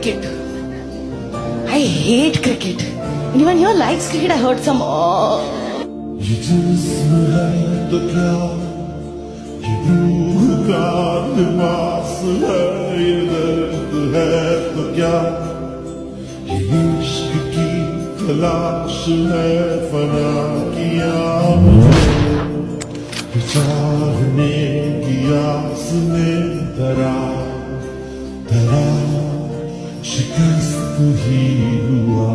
cricket. I hate cricket. Anyone here likes cricket? I heard some. ये जिस्म है तो क्या, ये रूह का लिबास है, ये दर्द है तो क्या, ये इश्क की तलाश है, फना किया मुझे, चाहने की आस में दरा दरा शिकस्त ही हुआ।